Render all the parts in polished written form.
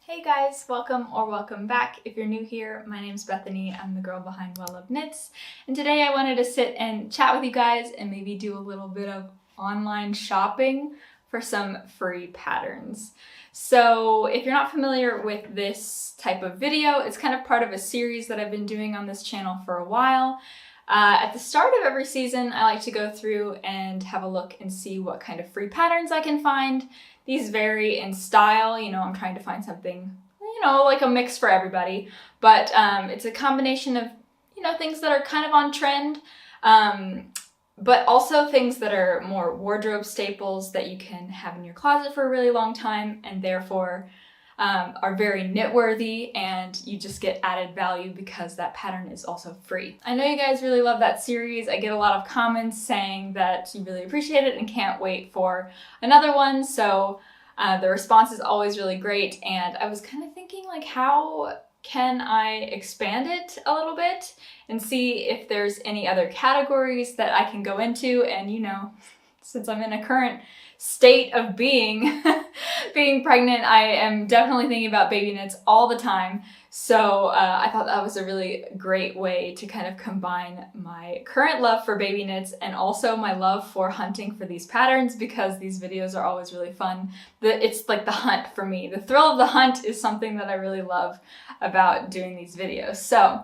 Hey guys, welcome or welcome back. If you're new here, my name's Bethany. I'm the girl behind Well Loved Knits, and today I wanted to sit and chat with you guys and maybe do a little bit of online shopping for some free patterns. So if you're not familiar with this type of video, it's kind of part of a series that I've been doing on this channel for a while. At the start of every season, I like to go through and have a look and see what kind of free patterns I can find. These vary in style, I'm trying to find something, like a mix for everybody, but it's a combination of, things that are kind of on trend, but also things that are more wardrobe staples that you can have in your closet for a really long time and therefore are very knit-worthy, and you just get added value because that pattern is also free. I know you guys really love that series. I get a lot of comments saying that you really appreciate it and can't wait for another one, so the response is always really great, and I was kind of thinking, like, how can I expand it a little bit and see if there's any other categories that I can go into, and since I'm in a current state of being pregnant, I am definitely thinking about baby knits all the time. So I thought that was a really great way to kind of combine my current love for baby knits and also my love for hunting for these patterns, because these videos are always really fun. It's like the hunt for me. The thrill of the hunt is something that I really love about doing these videos. So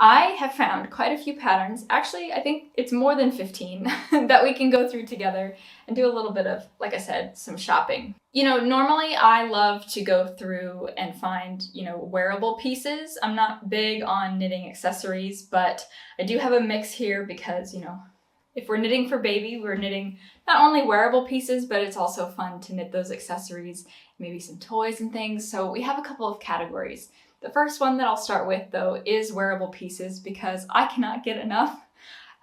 I have found quite a few patterns. Actually, I think it's more than 15 that we can go through together and do a little bit of, like I said, some shopping. Normally I love to go through and find, wearable pieces. I'm not big on knitting accessories, but I do have a mix here because, if we're knitting for baby, we're knitting not only wearable pieces, but it's also fun to knit those accessories, maybe some toys and things. So we have a couple of categories. The first one that I'll start with, though, is wearable pieces, because I cannot get enough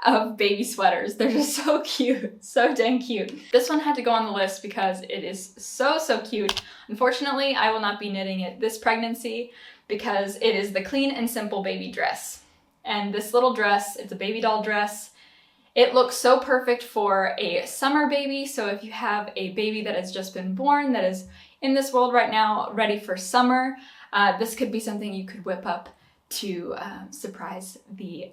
of baby sweaters. They're just so cute, so dang cute. This one had to go on the list because it is so cute. Unfortunately, I will not be knitting it this pregnancy because it is the Clean and Simple baby dress. And this little dress, it's a baby doll dress. It looks so perfect for a summer baby. So if you have a baby that has just been born, that is in this world right now, ready for summer, this could be something you could whip up to surprise the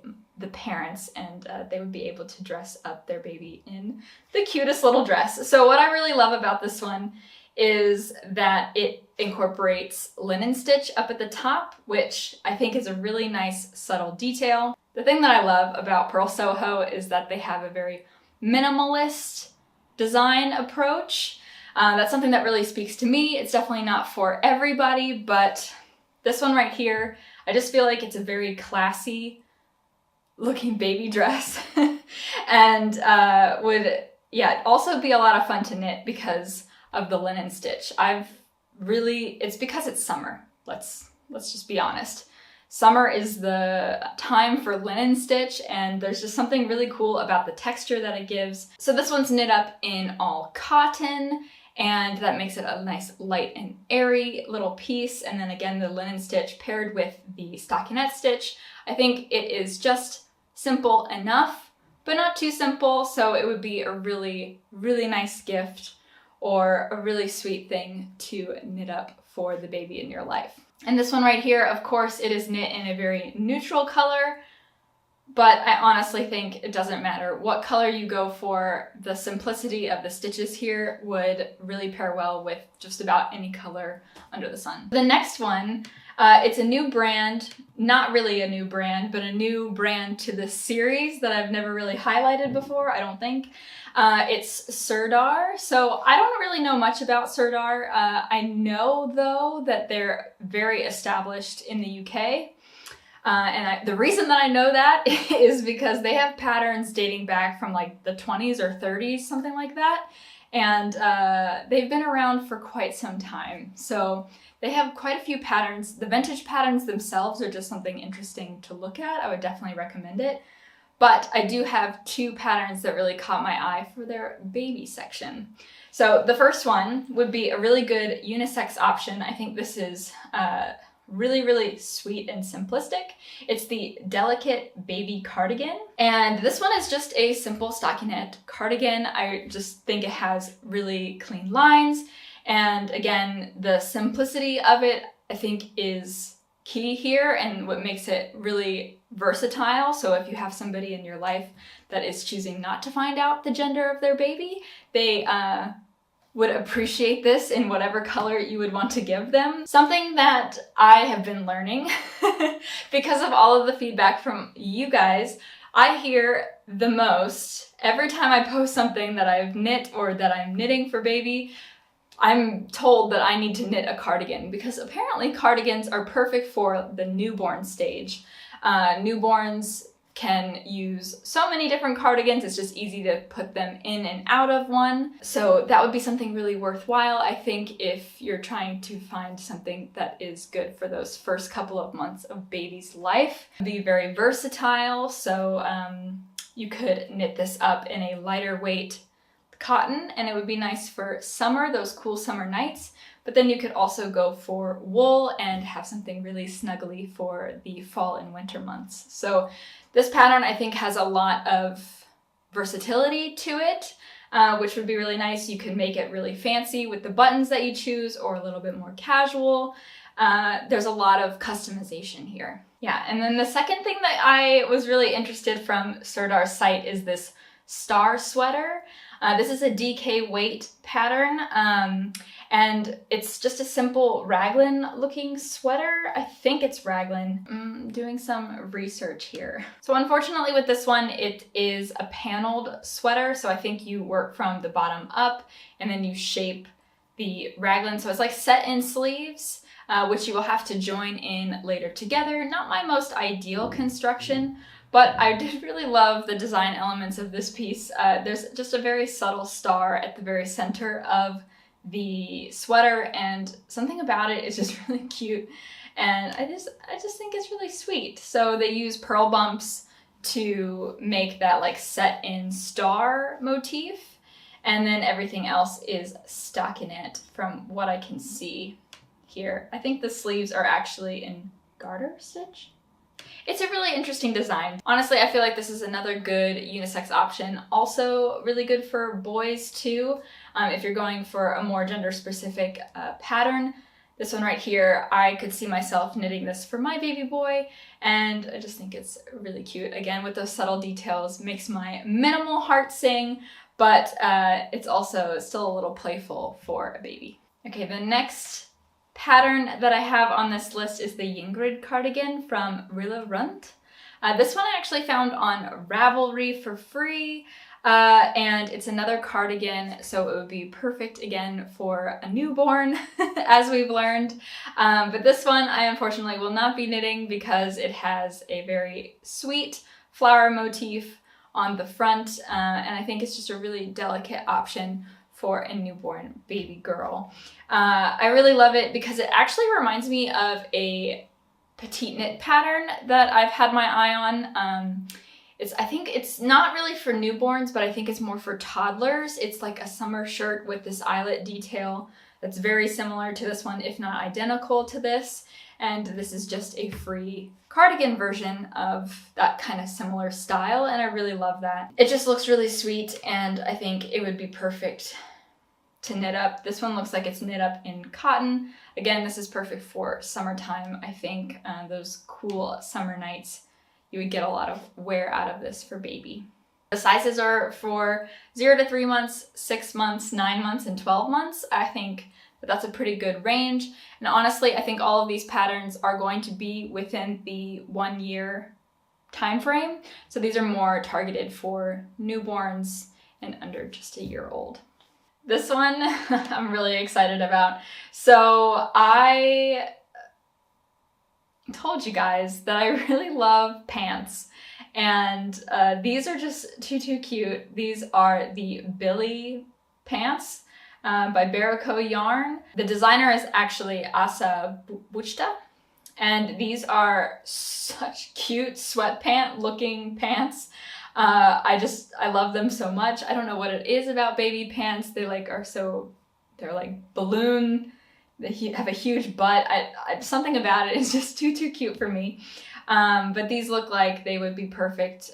parents, and they would be able to dress up their baby in the cutest little dress. So what I really love about this one is that it incorporates linen stitch up at the top, which I think is a really nice subtle detail. The thing that I love about Purl Soho is that they have a very minimalist design approach. That's something that really speaks to me. It's definitely not for everybody, but this one right here, I just feel like it's a very classy looking baby dress and would also be a lot of fun to knit because of the linen stitch. It's because it's summer. Let's just be honest. Summer is the time for linen stitch, and there's just something really cool about the texture that it gives. So this one's knit up in all cotton, and that makes it a nice light and airy little piece. And then again, the linen stitch paired with the stockinette stitch. I think it is just simple enough, but not too simple, so it would be a really nice gift or a really sweet thing to knit up for the baby in your life. And this one right here, of course, it is knit in a very neutral color, but I honestly think it doesn't matter what color you go for. The simplicity of the stitches here would really pair well with just about any color under the sun. The next one, it's a new brand, not really a new brand, but a new brand to the series that I've never really highlighted before, I don't think. It's Sirdar. So I don't really know much about Sirdar. I know, though, that they're very established in the UK. The reason that I know that is because they have patterns dating back from like the 20s or 30s, something like that. And they've been around for quite some time. So they have quite a few patterns. The vintage patterns themselves are just something interesting to look at. I would definitely recommend it. But I do have two patterns that really caught my eye for their baby section. So the first one would be a really good unisex option. I think this is really sweet and simplistic. It's the Delicate Baby Cardigan. And this one is just a simple stockinette cardigan. I just think it has really clean lines. And again, the simplicity of it I think is key here and what makes it really versatile. So if you have somebody in your life that is choosing not to find out the gender of their baby, they would appreciate this in whatever color you would want to give them. Something that I have been learning because of all of the feedback from you guys, I hear the most every time I post something that I've knit or that I'm knitting for baby. I'm told that I need to knit a cardigan because apparently cardigans are perfect for the newborn stage. Newborns can use so many different cardigans, it's just easy to put them in and out of one. So that would be something really worthwhile, I think, if you're trying to find something that is good for those first couple of months of baby's life. It'd be very versatile, so you could knit this up in a lighter weight cotton, and it would be nice for summer, those cool summer nights. But then you could also go for wool and have something really snuggly for the fall and winter months. So this pattern, I think, has a lot of versatility to it, which would be really nice. You could make it really fancy with the buttons that you choose or a little bit more casual. There's a lot of customization here. Yeah, and then the second thing that I was really interested from Serdar's site is this star sweater. This is a DK weight pattern, and it's just a simple raglan looking sweater. I think it's raglan. I'm doing some research here. So unfortunately with this one, it is a paneled sweater. So I think you work from the bottom up and then you shape the raglan. So it's like set in sleeves, which you will have to join in later together. Not my most ideal construction, but I did really love the design elements of this piece. There's just a very subtle star at the very center of the sweater, and something about it is just really cute, and I just think it's really sweet. So they use pearl bumps to make that like set in star motif, and then everything else is stockinette from what I can see here. I think the sleeves are actually in garter stitch. It's a really interesting design. Honestly, I feel like this is another good unisex option. Also really good for boys too. If you're going for a more gender specific pattern. This one right here, I could see myself knitting this for my baby boy, and I just think it's really cute. Again, with those subtle details, makes my minimal heart sing, but it's also still a little playful for a baby. Okay, the next pattern that I have on this list is the Ingrid cardigan from Rilla Runt. This one I actually found on Ravelry for free, and it's another cardigan, so it would be perfect again for a newborn, as we've learned. But this one I unfortunately will not be knitting because it has a very sweet flower motif on the front, and I think it's just a really delicate option for a newborn baby girl. I really love it because it actually reminds me of a petite knit pattern that I've had my eye on. I think it's not really for newborns, but I think it's more for toddlers. It's like a summer shirt with this eyelet detail that's very similar to this one, if not identical to this. And this is just a free cardigan version of that kind of similar style, and I really love that. It just looks really sweet, and I think it would be perfect to knit up. This one looks like it's knit up in cotton. Again, this is perfect for summertime, I think. Those cool summer nights, you would get a lot of wear out of this for baby. The sizes are for 0 to 3 months, 6 months, 9 months, and 12 months. I think that's a pretty good range. And honestly, I think all of these patterns are going to be within the 1 year time frame. So these are more targeted for newborns and under just a year old. This one I'm really excited about. So I told you guys that I really love pants, and these are just too cute. These are the Billy pants by Baraco Yarn. The designer is actually Asa Buchta, and these are such cute sweatpant looking pants. I love them so much. I don't know what it is about baby pants. They they're like balloon. They have a huge butt. Something about it is just too cute for me. But these look like they would be perfect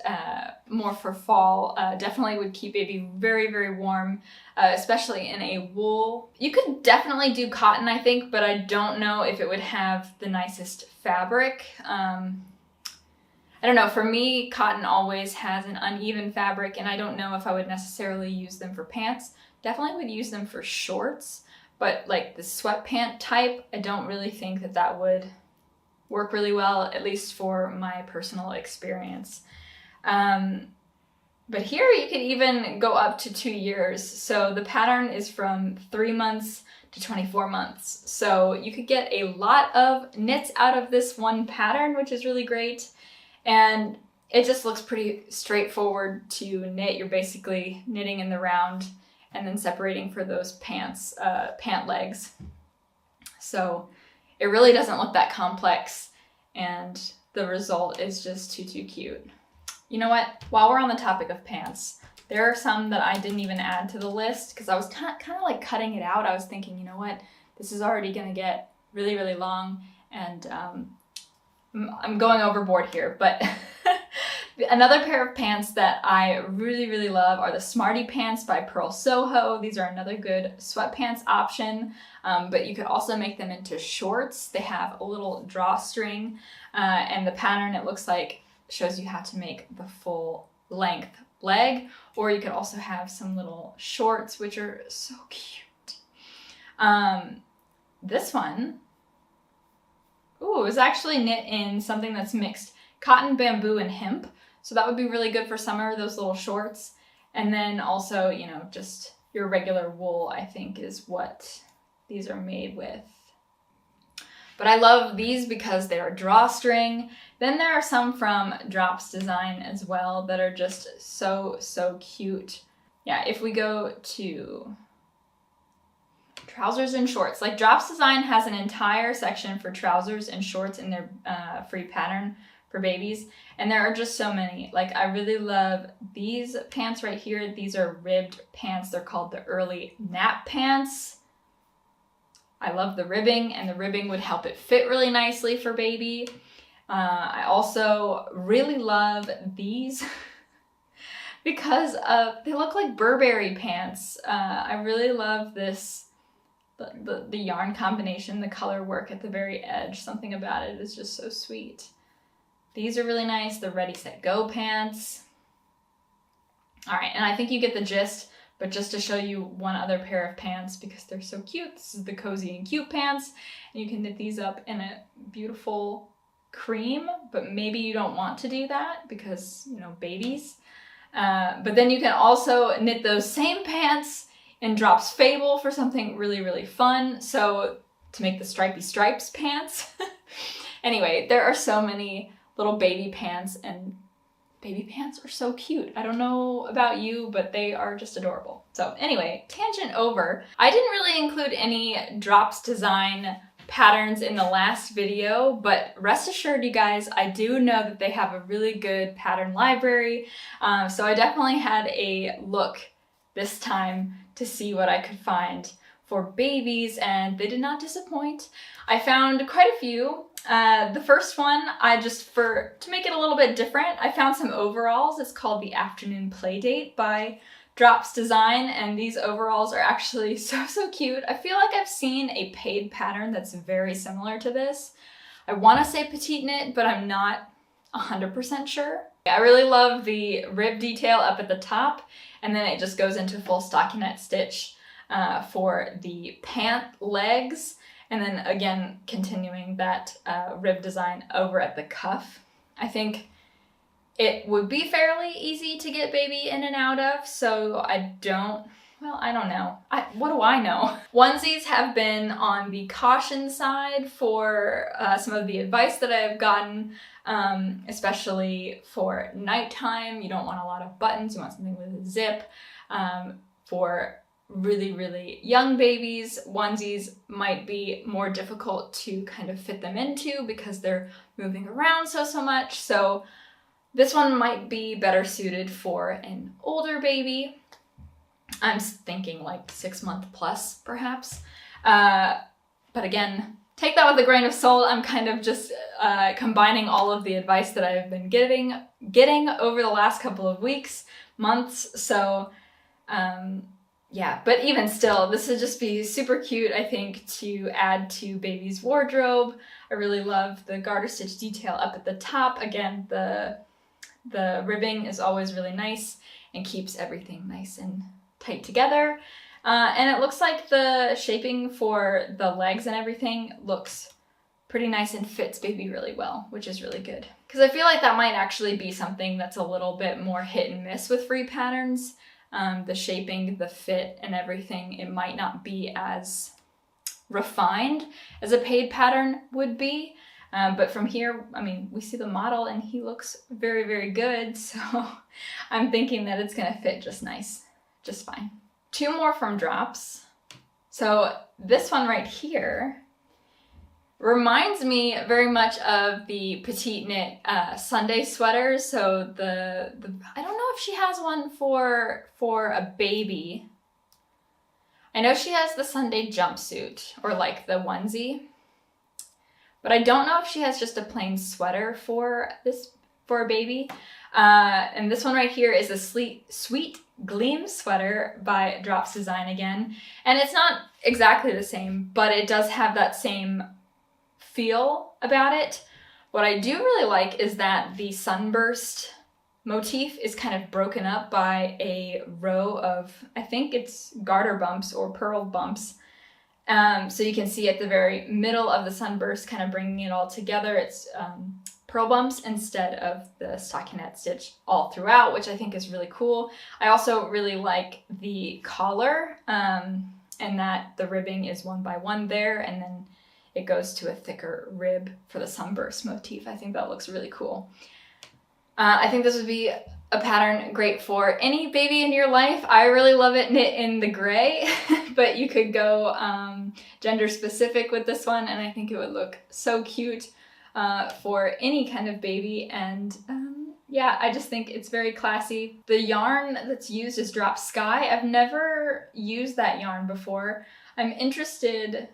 more for fall. Definitely would keep baby very, very warm, especially in a wool. You could definitely do cotton, I think, but I don't know if it would have the nicest fabric. I don't know, for me, cotton always has an uneven fabric, and I don't know if I would necessarily use them for pants. Definitely would use them for shorts, but like the sweatpant type, I don't really think that that would work really well, at least for my personal experience. But here you could even go up to 2 years. So the pattern is from 3 months to 24 months. So you could get a lot of knits out of this one pattern, which is really great. And it just looks pretty straightforward to knit. You're basically knitting in the round and then separating for those pants, pant legs. So it really doesn't look that complex, and the result is just too cute. You know what? While we're on the topic of pants, there are some that I didn't even add to the list because I was kind of like cutting it out. I was thinking, you know what? This is already gonna get really, really long, and I'm going overboard here, but another pair of pants that I really, really love are the Smarty Pants by Pearl Soho. These are another good sweatpants option, but you could also make them into shorts. They have a little drawstring, and the pattern, it looks like, shows you how to make the full length leg, or you could also have some little shorts, which are so cute. This one, ooh, it was actually knit in something that's mixed cotton, bamboo, and hemp. So that would be really good for summer, those little shorts. And then also, you know, just your regular wool, I think, is what these are made with. But I love these because they're drawstring. Then there are some from Drops Design as well that are just so cute. Yeah, if we go to trousers and shorts, like Drops Design has an entire section for trousers and shorts in their free pattern for babies, and there are just so many. Like, I really love these pants right here. These are ribbed pants. They're called the early nap pants. I love the ribbing, and the ribbing would help it fit really nicely for baby. I also really love these because they look like Burberry pants. I really love this, the yarn combination, the color work at the very edge. Something about it is just so sweet. These are really nice, the Ready, Set, Go pants. All right, and I think you get the gist, but just to show you one other pair of pants because they're so cute, this is the Cozy and Cute pants. And you can knit these up in a beautiful cream, but maybe you don't want to do that because, you know, babies. But then you can also knit those same pants in Drops Fable for something really, really fun. So to make the stripy stripes pants. Anyway, there are so many little baby pants, and baby pants are so cute. I don't know about you, but they are just adorable. So anyway, tangent over. I didn't really include any Drops Design patterns in the last video, but rest assured, you guys, I do know that they have a really good pattern library. So I definitely had a look this time to see what I could find for babies, and they did not disappoint. I found quite a few. The first one, to make it a little bit different, I found some overalls. It's called the Afternoon Playdate by Drops Design, and these overalls are actually so cute. I feel like I've seen a paid pattern that's very similar to this. I want to say petite knit, but I'm not 100% sure. I really love the rib detail up at the top, and then it just goes into full stockinette stitch for the pant legs, and then again continuing that rib design over at the cuff. I think it would be fairly easy to get baby in and out of, so I don't know. What do I know? Onesies have been on the caution side for some of the advice that I've gotten, especially for nighttime. You don't want a lot of buttons, you want something with a zip. For really young babies, onesies might be more difficult to kind of fit them into because they're moving around so much. So this one might be better suited for an older baby. I'm thinking like 6 month plus perhaps. But again, take that with a grain of salt. I'm kind of just combining all of the advice that I've been getting over the last couple of weeks, months. So yeah, but even still, this would just be super cute, I think, to add to baby's wardrobe. I really love the garter stitch detail up at the top. Again, the ribbing is always really nice and keeps everything nice and tight together. And it looks like the shaping for the legs and everything looks pretty nice and fits baby really well, which is really good. Because I feel like that might actually be something that's a little bit more hit and miss with free patterns. The shaping, the fit, and everything, it might not be as refined as a paid pattern would be. But from here, I mean, we see the model and he looks very, very good. So I'm thinking that it's gonna fit just nice, just fine. 2 more from Drops. So this one right here reminds me very much of the petite knit Sunday sweaters. So the I don't know if she has one for a baby. I know she has the Sunday jumpsuit or like the onesie, but I don't know if she has just a plain sweater for a baby. And this one right here is a Sweet Gleam sweater by Drops Design again. And it's not exactly the same, but it does have that same feel about it. What I do really like is that the Sunburst motif is kind of broken up by a row of, I think it's garter bumps or purl bumps. So you can see at the very middle of the Sunburst, kind of bringing it all together, it's purl bumps instead of the stockinette stitch all throughout, which I think is really cool. I also really like the collar and that the ribbing is 1 by 1 there, and then it goes to a thicker rib for the Sunburst motif. I think that looks really cool. I think this would be a pattern great for any baby in your life. I really love it knit in the gray, but you could go gender specific with this one, and I think it would look so cute for any kind of baby. And yeah, I just think it's very classy. The yarn that's used is Drop Sky. I've never used that yarn before. I'm interested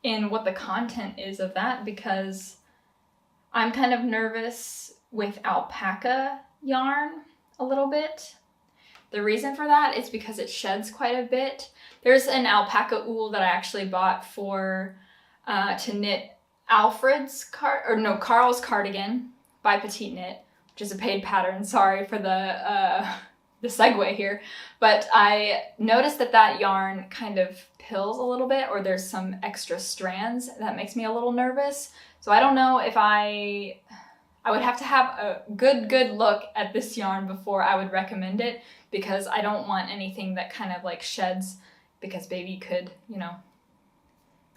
in what the content is of that because I'm kind of nervous with alpaca yarn a little bit. The reason for that is because it sheds quite a bit. There's an alpaca wool that I actually bought for to knit Carl's cardigan by Petite Knit, which is a paid pattern. Sorry for the segue here, but I noticed that yarn kind of pills a little bit, or there's some extra strands that makes me a little nervous. So I don't know if I would have to have a good look at this yarn before I would recommend it, because I don't want anything that kind of like sheds, because baby could, you know,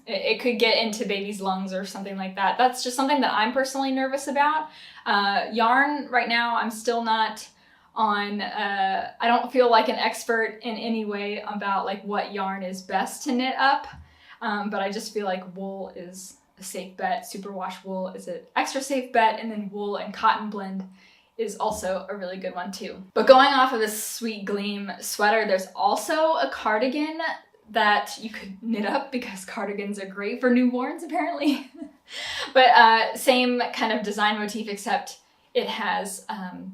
it could get into baby's lungs or something like that. That's just something that I'm personally nervous about. Yarn right now, I'm still not on, I don't feel like an expert in any way about like what yarn is best to knit up, but I just feel like wool is a safe bet. Superwash wool is an extra safe bet, and then wool and cotton blend is also a really good one too. But going off of this Sweet Gleam sweater, there's also a cardigan that you could knit up, because cardigans are great for newborns apparently. But same kind of design motif, except it has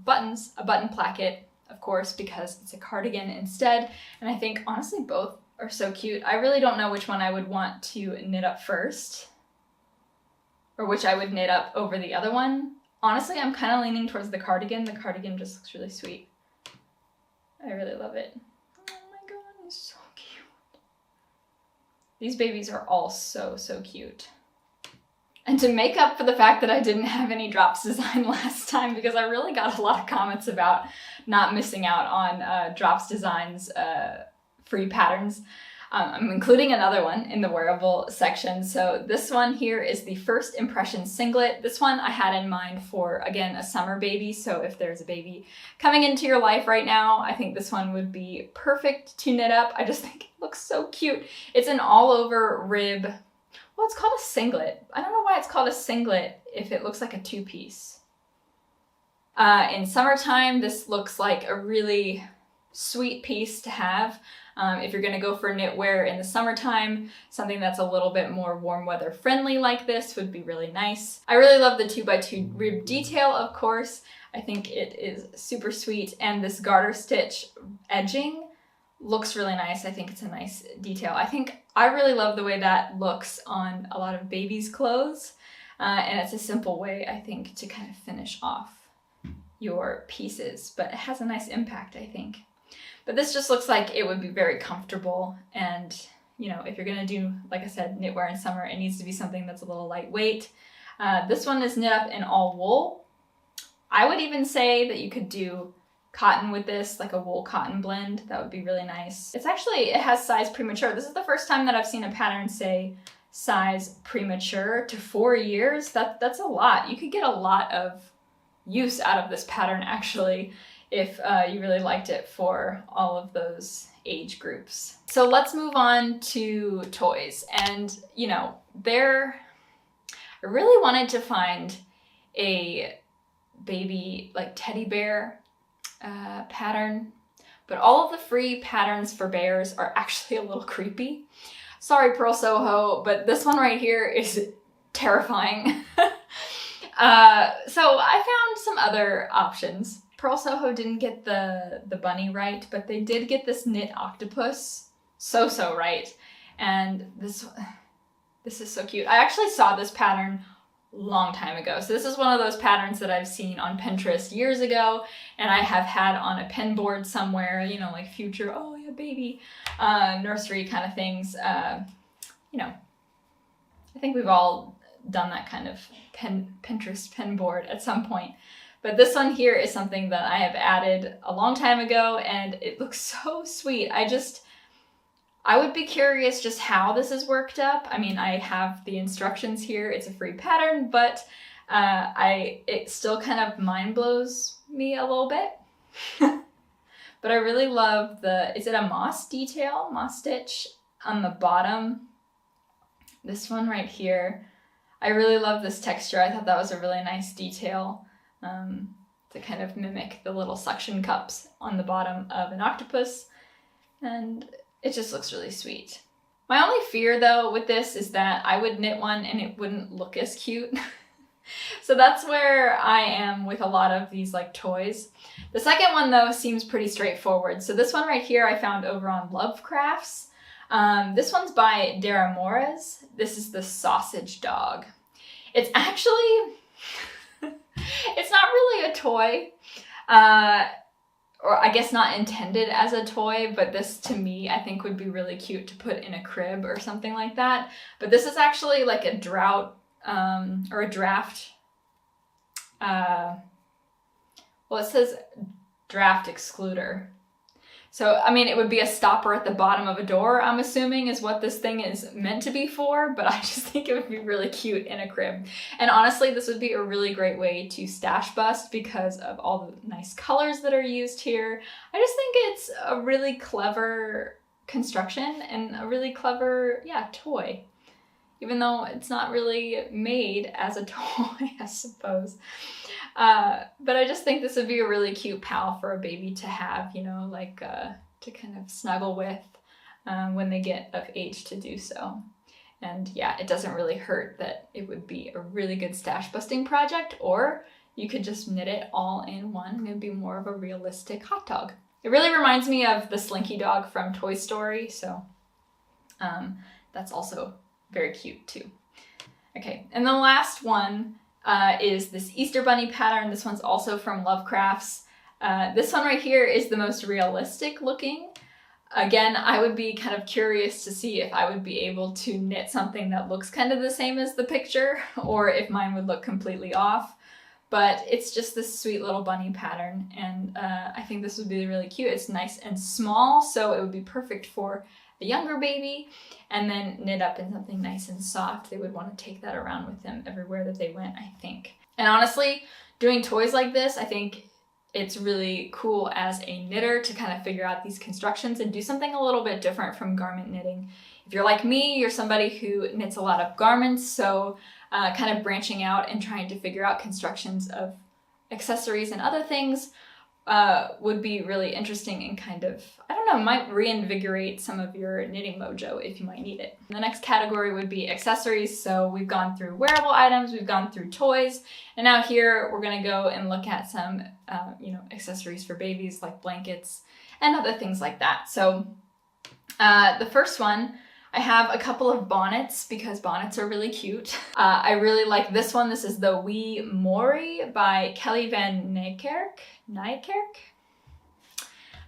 buttons, a button placket, of course, because it's a cardigan instead. And I think honestly both are so cute. I really don't know which one I would want to knit up first, or which I would knit up over the other one. Honestly, I'm kind of leaning towards the cardigan. The cardigan just looks really sweet. I really love it. Oh my god, it's so cute. These babies are all so cute. And to make up for the fact that I didn't have any Drops Design last time, because I really got a lot of comments about not missing out on Drops Design's free patterns, I'm including another one in the wearable section. So this one here is the First Impression singlet. This one I had in mind for, again, a summer baby. So if there's a baby coming into your life right now, I think this one would be perfect to knit up. I just think it looks so cute. It's an all over rib. Well, it's called a singlet. I don't know why it's called a singlet if it looks like a 2-piece. In summertime, this looks like a really sweet piece to have. If you're gonna go for knitwear in the summertime, something that's a little bit more warm weather friendly like this would be really nice. I really love the 2x2 rib detail, of course. I think it is super sweet, and this garter stitch edging looks really nice. I think it's a nice detail. I really love the way that looks on a lot of babies' clothes, and it's a simple way, I think, to kind of finish off your pieces, but it has a nice impact, I think. But this just looks like it would be very comfortable, and you know, if you're gonna do, like I said, knitwear in summer, it needs to be something that's a little lightweight. This one is knit up in all wool. I would even say that you could do cotton with this, like a wool cotton blend. That would be really nice. It has size premature. This is the first time that I've seen a pattern say size premature to 4 years. That's a lot. You could get a lot of use out of this pattern actually if you really liked it for all of those age groups. So let's move on to toys. And you know, I really wanted to find a baby like teddy bear pattern, but all of the free patterns for bears are actually a little creepy. Sorry, Pearl Soho, but this one right here is terrifying. So I found some other options. Pearl Soho didn't get the bunny right, but they did get this knit octopus so right. And this is so cute. I actually saw this pattern long time ago. So this is one of those patterns that I've seen on Pinterest years ago, and I have had on a pen board somewhere, you know, like future, oh yeah, baby, nursery kind of things. You know, I think we've all done that kind of Pinterest pen board at some point. But this one here is something that I have added a long time ago, and it looks so sweet. I would be curious just how this is worked up. I mean, I have the instructions here. It's a free pattern, but it still kind of mind blows me a little bit. But I really love is it a moss detail, moss stitch on the bottom? This one right here. I really love this texture. I thought that was a really nice detail to kind of mimic the little suction cups on the bottom of an octopus. And it just looks really sweet. My only fear though with this is that I would knit one and it wouldn't look as cute. So that's where I am with a lot of these like toys. The second one though seems pretty straightforward. So this one right here I found over on Lovecrafts. This one's by Dara Morez. This is the sausage dog. It's actually, it's not really a toy. Or I guess not intended as a toy, but this to me I think would be really cute to put in a crib or something like that. But this is actually like a draft, well, it says draft excluder. So, I mean, it would be a stopper at the bottom of a door, I'm assuming, is what this thing is meant to be for, but I just think it would be really cute in a crib. And honestly, this would be a really great way to stash bust because of all the nice colors that are used here. I just think it's a really clever construction and a really clever, toy. Even though it's not really made as a toy, I suppose. But I just think this would be a really cute pal for a baby to have, you know, like to kind of snuggle with when they get of age to do so. And yeah, it doesn't really hurt that it would be a really good stash busting project, or you could just knit it all in one and it'd be more of a realistic hot dog. It really reminds me of the Slinky dog from Toy Story, so that's also very cute too. Okay, and the last one is this Easter Bunny pattern. This one's also from Lovecrafts. This one right here is the most realistic looking. Again, I would be kind of curious to see if I would be able to knit something that looks kind of the same as the picture, or if mine would look completely off. But it's just this sweet little bunny pattern, and I think this would be really cute. It's nice and small, so it would be perfect for a younger baby, and then knit up in something nice and soft. They would want to take that around with them everywhere that they went, I think. And honestly, doing toys like this, I think it's really cool as a knitter to kind of figure out these constructions and do something a little bit different from garment knitting. If you're like me, you're somebody who knits a lot of garments, so kind of branching out and trying to figure out constructions of accessories and other things would be really interesting and kind of, I don't know, might reinvigorate some of your knitting mojo if you might need it. The next category would be accessories. So we've gone through wearable items, we've gone through toys, and now here we're gonna go and look at some, accessories for babies like blankets and other things like that. So the first one, I have a couple of bonnets because bonnets are really cute. I really like this one. This is the Wee Mori by Kelly Van Niekerk.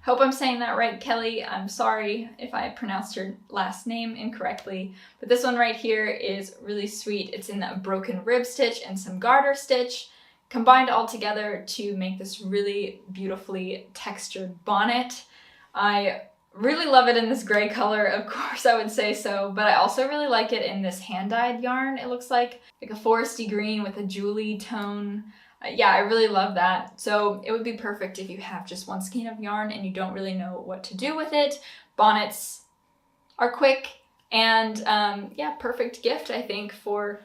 Hope I'm saying that right, Kelly. I'm sorry if I pronounced your last name incorrectly, but this one right here is really sweet. It's in a broken rib stitch and some garter stitch, combined all together to make this really beautifully textured bonnet. I really love it in this gray color, of course I would say so, but I also really like it in this hand-dyed yarn. It looks like a foresty green with a jewelry tone. Yeah, I really love that. So it would be perfect if you have just one skein of yarn and you don't really know what to do with it. Bonnets are quick and yeah, perfect gift, I think, for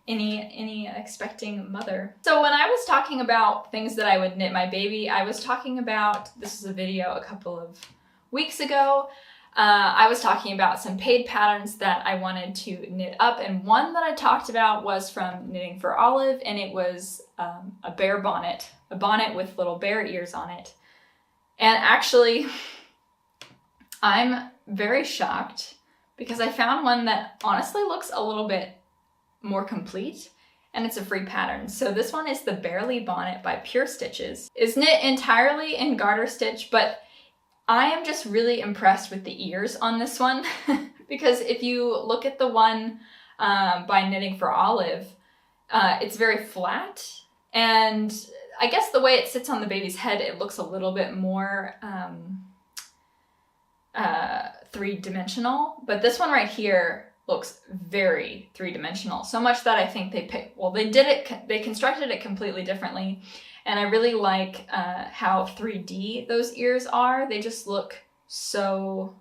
any expecting mother. So when I was talking about things that I would knit my baby, I was talking about, this is a video a couple of weeks ago, I was talking about some paid patterns that I wanted to knit up, and one that I talked about was from Knitting for Olive, and it was a bear bonnet, a bonnet with little bear ears on it. And actually, I'm very shocked because I found one that honestly looks a little bit more complete, and it's a free pattern. So this one is the Barely Bonnet by Pure Stitches. It's knit entirely in garter stitch, but I am just really impressed with the ears on this one because if you look at the one by Knitting for Olive, it's very flat, and I guess the way it sits on the baby's head, it looks a little bit more three-dimensional, but this one right here looks very three-dimensional, so much that I think they constructed it completely differently. And I really like how 3D those ears are. They just look so,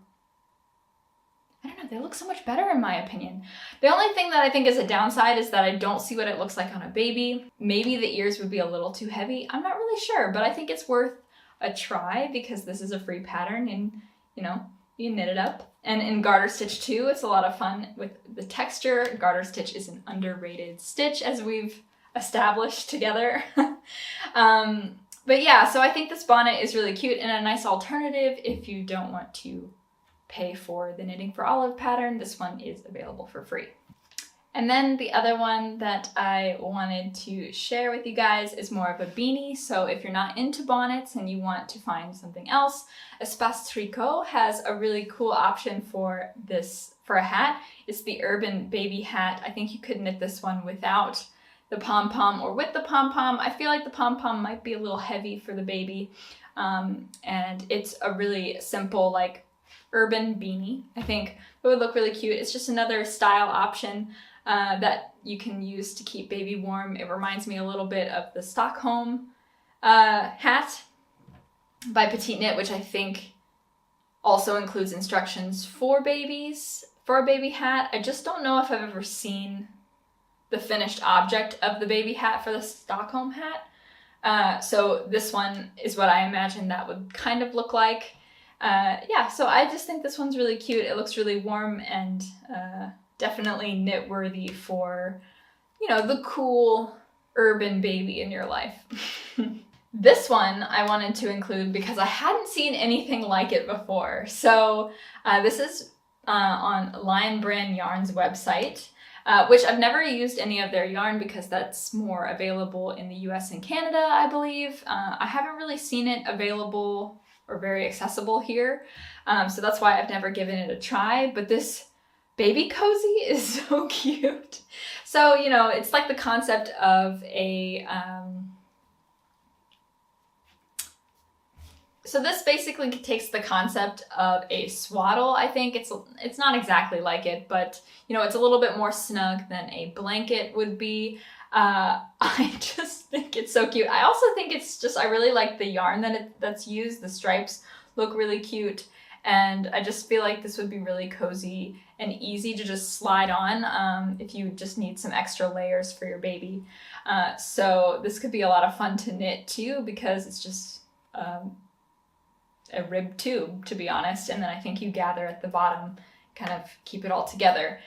I don't know, they look so much better in my opinion. The only thing that I think is a downside is that I don't see what it looks like on a baby. Maybe the ears would be a little too heavy. I'm not really sure, but I think it's worth a try because this is a free pattern and, you knit it up. And in garter stitch too, it's a lot of fun with the texture. Garter stitch is an underrated stitch, as we've established together. But yeah, so I think this bonnet is really cute and a nice alternative if you don't want to pay for the Knitting for Olive pattern. This one is available for free. And then the other one that I wanted to share with you guys is more of a beanie. So if you're not into bonnets and you want to find something else, Espace Tricot has a really cool option for this, for a hat. It's the Urban Baby Hat. I think you could knit this one without the pom-pom or with the pom-pom. I feel like the pom-pom might be a little heavy for the baby. And it's a really simple, like, urban beanie. I think it would look really cute. It's just another style option that you can use to keep baby warm. It reminds me a little bit of the Stockholm hat by Petite Knit, which I think also includes instructions for babies, for a baby hat. I just don't know if I've ever seen the finished object of the baby hat for the Stockholm hat. So this one is what I imagine that would kind of look like. Yeah, so I just think this one's really cute. It looks really warm and definitely knit worthy for, the cool urban baby in your life. This one I wanted to include because I hadn't seen anything like it before. So this is on Lion Brand Yarn's website. Which I've never used any of their yarn because that's more available in the US and Canada, I believe. I haven't really seen it available or very accessible here, so that's why I've never given it a try, but this baby cozy is so cute. So, it's like the concept of a... So this basically takes the concept of a swaddle. I think it's not exactly like it, but it's a little bit more snug than a blanket would be. I just think it's so cute. I also think I really like the yarn that's used. The stripes look really cute, and I just feel like this would be really cozy and easy to just slide on if you just need some extra layers for your baby. So this could be a lot of fun to knit too because it's just a rib tube, to be honest, and then I think you gather at the bottom, kind of keep it all together.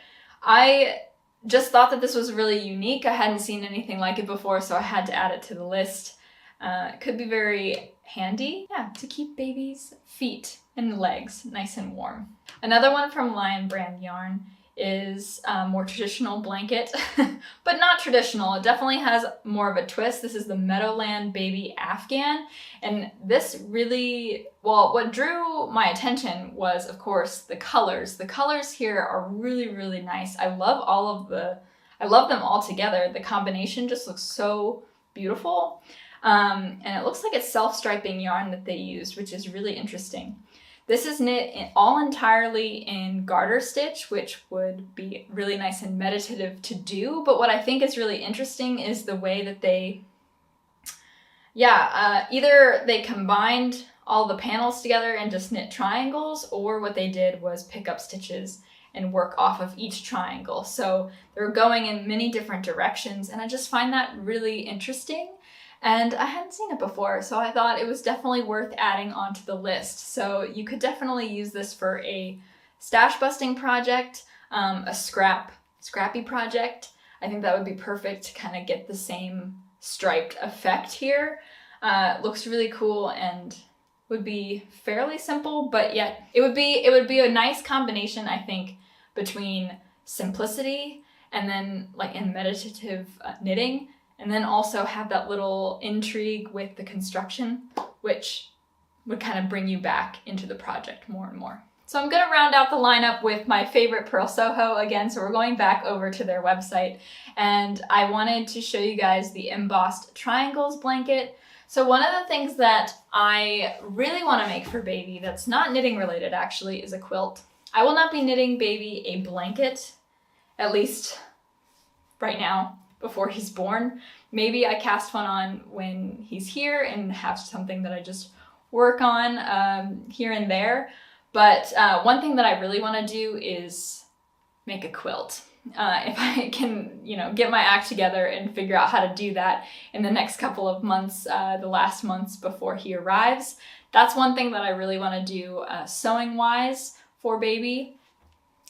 I just thought that this was really unique. I hadn't seen anything like it before, so I had to add it to the list. It could be very handy, yeah, to keep babies' feet and legs nice and warm. Another one from Lion Brand Yarn is a more traditional blanket, but not traditional. It definitely has more of a twist. This is the Meadowland Baby Afghan, and this really, well, what drew my attention was, of course, the colors. The colors here are really, really nice. I love them all together. The combination just looks so beautiful. And it looks like it's self-striping yarn that they used, which is really interesting. This is knit all entirely in garter stitch, which would be really nice and meditative to do. But what I think is really interesting is the way that they, either they combined all the panels together and just knit triangles, or what they did was pick up stitches and work off of each triangle. So they're going in many different directions, and I just find that really interesting. And I hadn't seen it before, so I thought it was definitely worth adding onto the list. So you could definitely use this for a stash busting project, a scrappy project. I think that would be perfect to kind of get the same striped effect here. Looks really cool and would be fairly simple, but yet it would be a nice combination, I think, between simplicity and then like in meditative knitting, and then also have that little intrigue with the construction, which would kind of bring you back into the project more and more. So I'm gonna round out the lineup with my favorite Purl Soho again, so we're going back over to their website, and I wanted to show you guys the embossed triangles blanket. So one of the things that I really wanna make for baby that's not knitting related actually is a quilt. I will not be knitting baby a blanket, at least right now, before he's born. Maybe I cast one on when he's here and have something that I just work on here and there. But one thing that I really want to do is make a quilt. If I can, get my act together and figure out how to do that in the next couple of months, the last months before he arrives, that's one thing that I really want to do sewing wise for baby,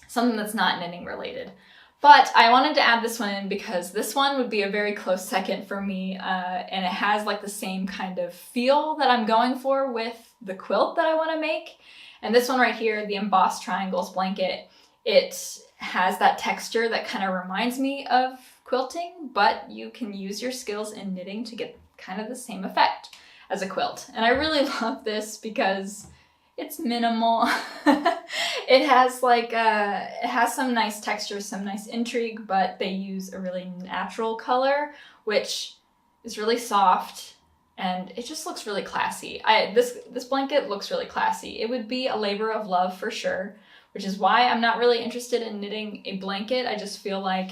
something that's not knitting related. But I wanted to add this one in because this one would be a very close second for me, and it has like the same kind of feel that I'm going for with the quilt that I want to make. And this one right here, the embossed triangles blanket, it has that texture that kind of reminds me of quilting, but you can use your skills in knitting to get kind of the same effect as a quilt. And I really love this because it's minimal. It has some nice texture, some nice intrigue, but they use a really natural color, which is really soft, and it just looks really classy. This blanket looks really classy. It would be a labor of love for sure, which is why I'm not really interested in knitting a blanket. I just feel like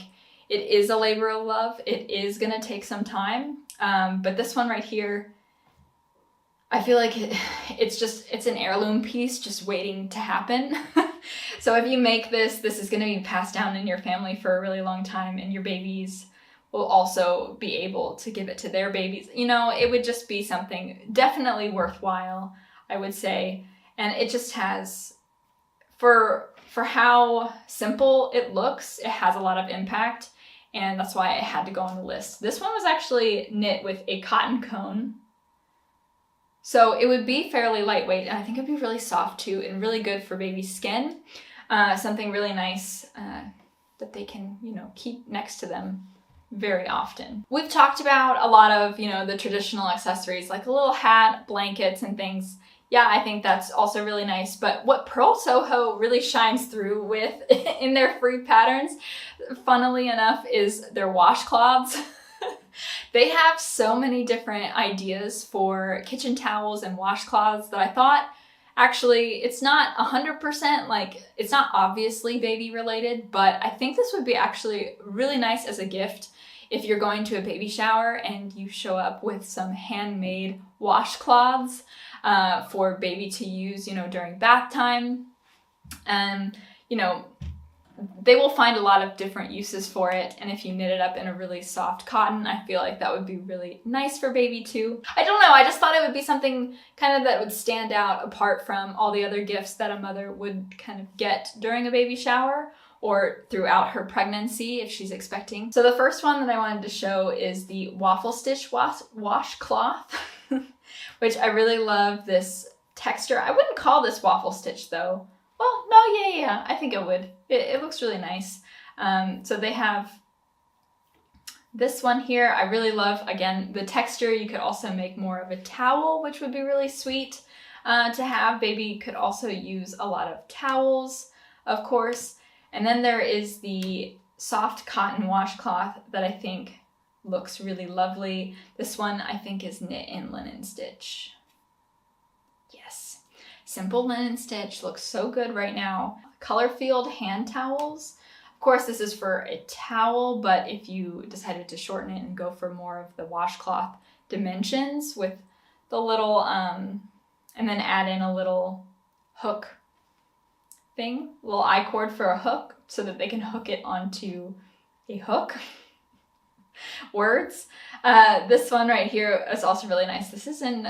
it is a labor of love. It is gonna take some time, but this one right here, I feel like it's an heirloom piece just waiting to happen. So if you make this is going to be passed down in your family for a really long time, and your babies will also be able to give it to their babies. It would just be something definitely worthwhile, I would say. And it just has, for how simple it looks, it has a lot of impact, and that's why it had to go on the list. This one was actually knit with a cotton cone. So it would be fairly lightweight, and I think it'd be really soft too, and really good for baby skin. Something really nice that they can, keep next to them very often. We've talked about a lot of, the traditional accessories, like a little hat, blankets, and things. Yeah, I think that's also really nice. But what Purl Soho really shines through with in their free patterns, funnily enough, is their washcloths. They have so many different ideas for kitchen towels and washcloths that I thought, actually, it's not 100%, it's not obviously baby related, but I think this would be actually really nice as a gift if you're going to a baby shower and you show up with some handmade washcloths for baby to use, during bath time. they will find a lot of different uses for it, and if you knit it up in a really soft cotton, I feel like that would be really nice for baby too. I don't know, I just thought it would be something kind of that would stand out apart from all the other gifts that a mother would kind of get during a baby shower or throughout her pregnancy if she's expecting. So the first one that I wanted to show is the waffle stitch washcloth, which I really love this texture. I wouldn't call this waffle stitch though. Well, no, yeah, I think it would. It looks really nice. So they have this one here. I really love, again, the texture. You could also make more of a towel, which would be really sweet to have. Baby could also use a lot of towels, of course. And then there is the soft cotton washcloth that I think looks really lovely. This one I think is knit in linen stitch. Yes. Simple linen stitch, looks so good right now. Color field hand towels. Of course, this is for a towel, but if you decided to shorten it and go for more of the washcloth dimensions with the little, and then add in a little hook thing, little I-cord for a hook so that they can hook it onto a hook. Words. This one right here is also really nice. This is in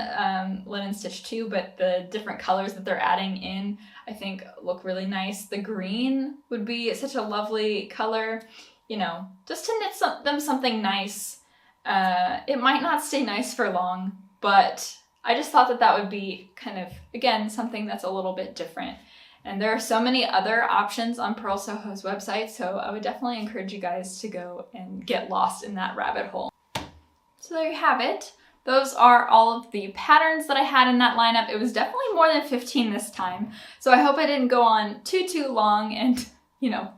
linen stitch too, but the different colors that they're adding in I think look really nice. The green would be such a lovely color, you know, just to knit them something nice. It might not stay nice for long, but I just thought that that would be kind of, again, something that's a little bit different. And there are so many other options on Purl Soho's website, so I would definitely encourage you guys to go and get lost in that rabbit hole. So there you have it. Those are all of the patterns that I had in that lineup. It was definitely more than 15 this time, so I hope I didn't go on too long and, you know,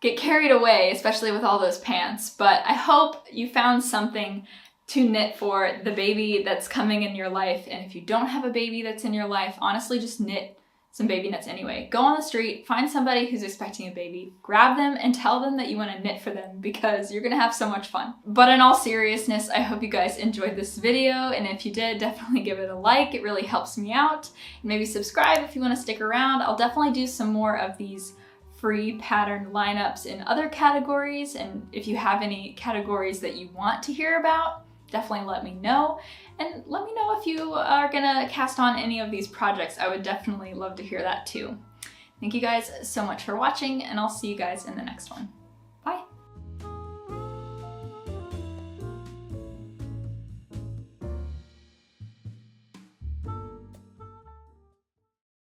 get carried away, especially with all those pants. But I hope you found something to knit for the baby that's coming in your life. And if you don't have a baby that's in your life, honestly, just knit some baby knits anyway. Go on the street, find somebody who's expecting a baby, grab them and tell them that you want to knit for them because you're gonna have so much fun. But in all seriousness, I hope you guys enjoyed this video, and if you did, definitely give it a like. It really helps me out. And maybe subscribe if you want to stick around. I'll definitely do some more of these free pattern lineups in other categories, and if you have any categories that you want to hear about, definitely let me know. And let me know if you are gonna cast on any of these projects. I would definitely love to hear that too. Thank you guys so much for watching, and I'll see you guys in the next one.